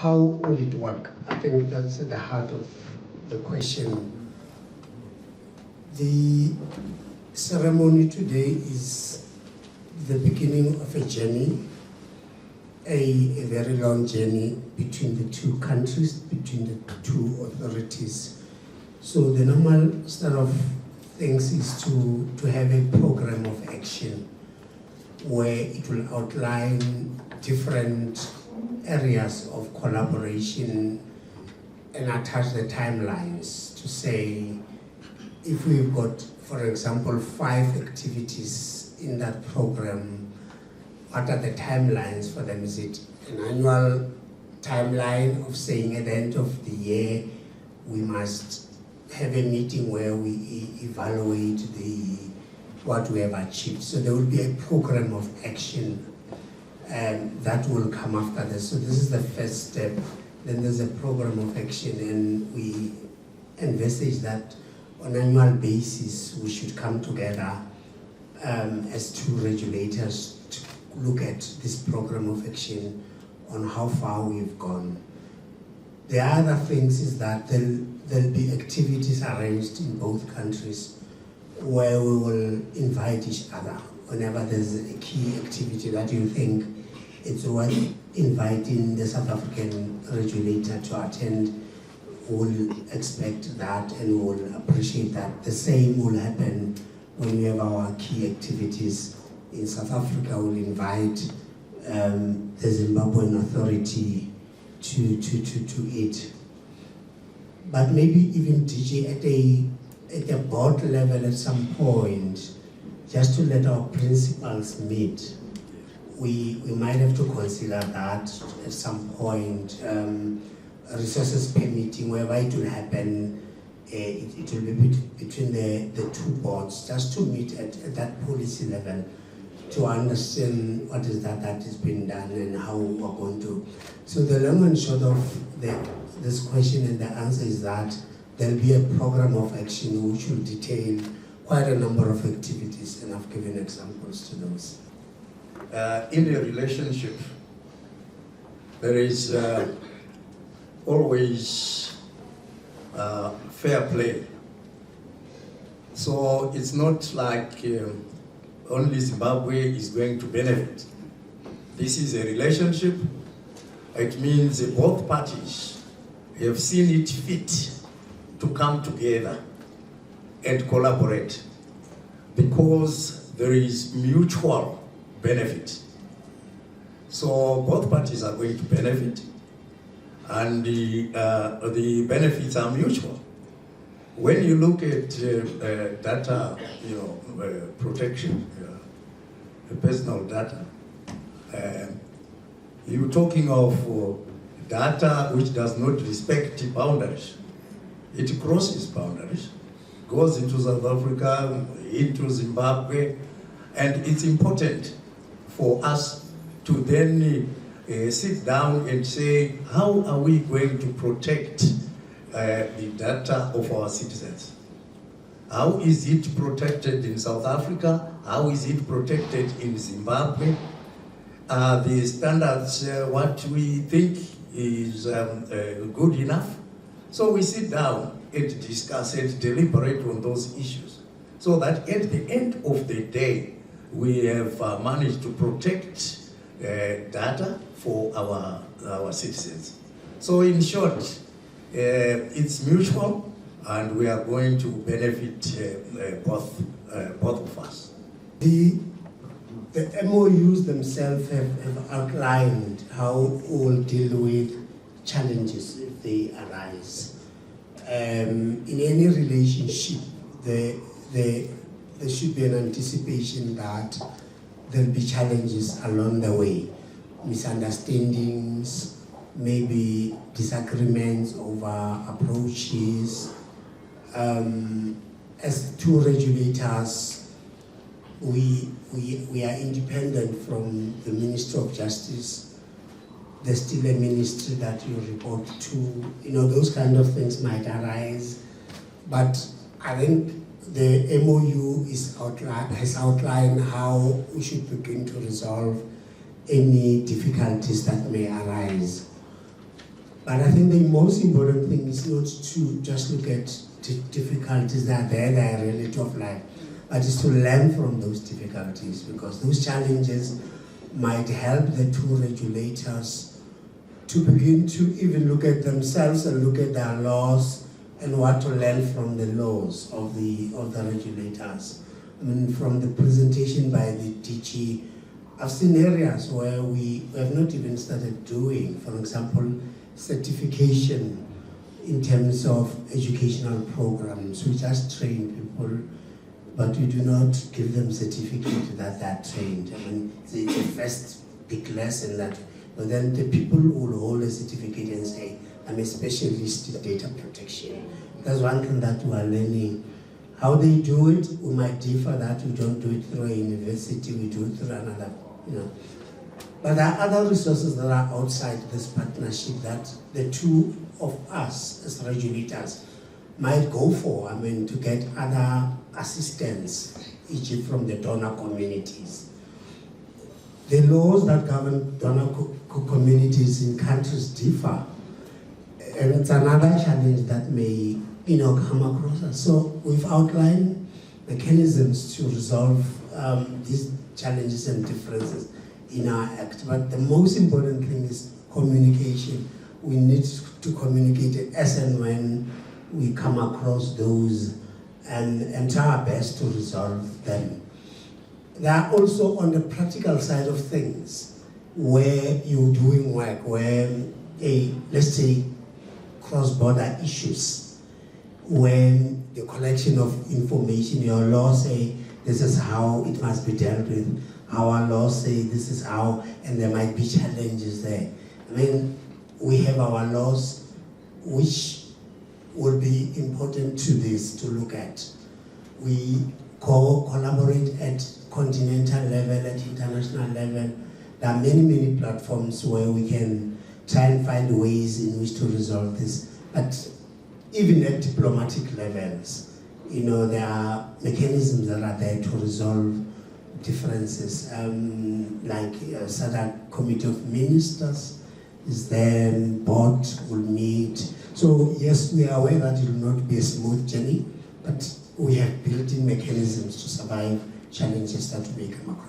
how will it work? I think that's at the heart of the question. The ceremony today is the beginning of a journey, a very long journey between the two countries, between the two authorities. So the normal start of things is to have a program of action where it will outline different areas of collaboration and attach the timelines to say, if we've got, for example, 5 activities in that program, what are the timelines for them? Is it an annual timeline of saying at the end of the year, we must have a meeting where we evaluate what we have achieved? So there will be a program of action that will come after this. So this is the first step. Then there's a program of action, and we envisage that on an annual basis we should come together as two regulators to look at this program of action on how far we've gone. The other things is that there'll be activities arranged in both countries where we will invite each other. Whenever there's a key activity that you think it's worth inviting the South African regulator to attend, we'll expect that and we'll appreciate that. The same will happen when we have our key activities in South Africa. We'll invite the Zimbabwean authority to it. But maybe even DG at a board level at some point, just to let our principals meet, we might have to consider that at some point, resources permitting, wherever it will happen, it will be between the two boards, just to meet at that policy level, to understand what is that is being done and how we're going to. So the long and short of this question and the answer is that there'll be a program of action which will detail quite a number of activities, and I've given examples to those. In a relationship, there is always fair play. So it's not like only Zimbabwe is going to benefit. This is a relationship. It means both parties have seen it fit to come together and collaborate because there is mutual benefit. So both parties are going to benefit, and the benefits are mutual. When you look at data, protection, personal data, you're talking of data which does not respect boundaries. It crosses boundaries, goes into South Africa, into Zimbabwe, and it's important for us to then sit down and say, how are we going to protect the data of our citizens? How is it protected in South Africa? How is it protected in Zimbabwe? The standards, what we think is good enough? So we sit down and discuss and deliberate on those issues, so that at the end of the day, we have managed to protect data for our citizens. So in short, it's mutual, and we are going to benefit both of us. The MOUs themselves have outlined how we'll deal with challenges if they arise. In any relationship, there should be an anticipation that there'll be challenges along the way, misunderstandings, maybe disagreements over approaches. As two regulators, we are independent from the Ministry of Justice. There's still a ministry that you report to. Those kind of things might arise. But I think the MOU has outlined how we should begin to resolve any difficulties that may arise. But I think the most important thing is not to just look at difficulties that are there, they are a reality of life, but is to learn from those difficulties, because those challenges might help the two regulators to begin to even look at themselves and look at their laws and what to learn from the laws of the regulators. I mean, from the presentation by the DG, I've seen areas where we have not even started doing, for example, certification in terms of educational programs. We just train people, but we do not give them certificate that they're trained. I mean, it's the first big lesson that, but then the people will hold a certificate and say, I'm a specialist in data protection. That's one thing that we are learning. How they do it, we might differ that we don't do it through a university, we do it through another, But there are other resources that are outside this partnership that the two of us as regulators might go for, to get other assistance, e.g. from the donor communities. The laws that govern donor communities in countries differ, and it's another challenge that may come across us. So we've outlined mechanisms to resolve these challenges and differences in our act. But the most important thing is communication. We need to communicate as and when we come across those and try our best to resolve them. There are also, on the practical side of things, where you're doing work, where, let's say, cross-border issues, when the collection of information, your laws say this is how it must be dealt with, our laws say this is how, and there might be challenges there. We have our laws which will be important to this to look at. We collaborate at continental level, at international level. There are many platforms where we can try and find ways in which to resolve this. But even at diplomatic levels, there are mechanisms that are there to resolve differences, like SADC Committee of Ministers is there, board will meet. So yes, we are aware that it will not be a smooth journey, but we have built in mechanisms to survive challenges that we may come across.